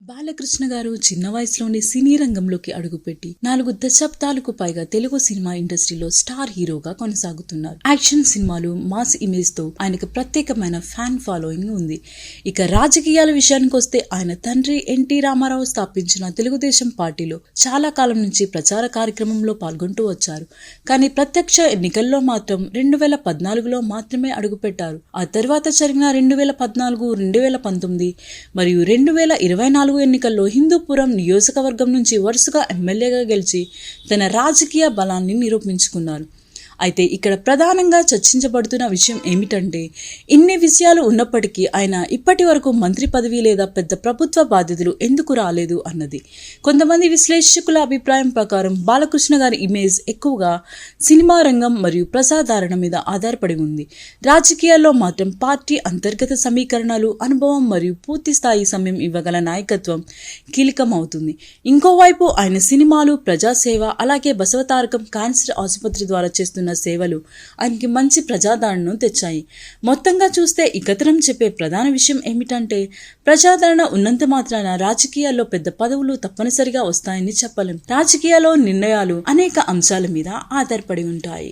బాలకృష్ణ గారు చిన్న వయసులోనే సినీ రంగంలోకి అడుగుపెట్టి 4 దశాబ్దాలకు పైగా తెలుగు సినిమా ఇండస్ట్రీలో స్టార్ హీరోగా కొనసాగుతున్నారు. యాక్షన్ సినిమాలు, మాస్ ఇమేజ్ తో ఆయనకు ప్రత్యేకమైన ఫ్యాన్ ఫాలోయింగ్ ఉంది. ఇక రాజకీయాల విషయానికి వస్తే ఆయన తండ్రి ఎన్టీ రామారావు స్థాపించిన తెలుగుదేశం పార్టీలో చాలా కాలం నుంచి ప్రచార కార్యక్రమంలో పాల్గొంటూ వచ్చారు. కానీ ప్రత్యక్ష ఎన్నికల్లో మాత్రం 2014లో మాత్రమే అడుగుపెట్టారు. ఆ తర్వాత జరిగిన 2014, 2019 మరియు 2024 ఎన్నికల్లో హిందూపురం నియోజకవర్గం నుంచి వరుసగా ఎమ్మెల్యేగా గెలిచి తన రాజకీయ బలాన్ని నిరూపించుకున్నారు. అయితే ఇక్కడ ప్రధానంగా చర్చించబడుతున్న విషయం ఏమిటంటే, ఇన్ని విషయాలు ఉన్నప్పటికీ ఆయన ఇప్పటి వరకు మంత్రి పదవి లేదా పెద్ద ప్రభుత్వ బాధ్యతలు ఎందుకు రాలేదు అన్నది. కొంతమంది విశ్లేషకుల అభిప్రాయం ప్రకారం బాలకృష్ణ గారి ఇమేజ్ ఎక్కువగా సినిమా రంగం మరియు ప్రజాదరణ మీద ఆధారపడి ఉంది. రాజకీయాల్లో మాత్రం పార్టీ అంతర్గత సమీకరణాలు, అనుభవం మరియు పూర్తి స్థాయి సమయం ఇవ్వగల నాయకత్వం కీలకం అవుతుంది. ఇంకోవైపు ఆయన సినిమాలు, ప్రజాసేవ, అలాగే బసవతారకం క్యాన్సర్ ఆసుపత్రి ద్వారా చేస్తున్న సేవలు ఆయనకి మంచి ప్రజాదరణను తెచ్చాయి. మొత్తంగా చూస్తే ఈ కథనం చెప్పే ప్రధాన విషయం ఏమిటంటే, ప్రజాదరణ ఉన్నంత మాత్రాన రాజకీయాల్లో పెద్ద పదవులు తప్పనిసరిగా వస్తాయని చెప్పలేం. రాజకీయాల్లో నిర్ణయాలు అనేక అంశాల మీద ఆధారపడి ఉంటాయి.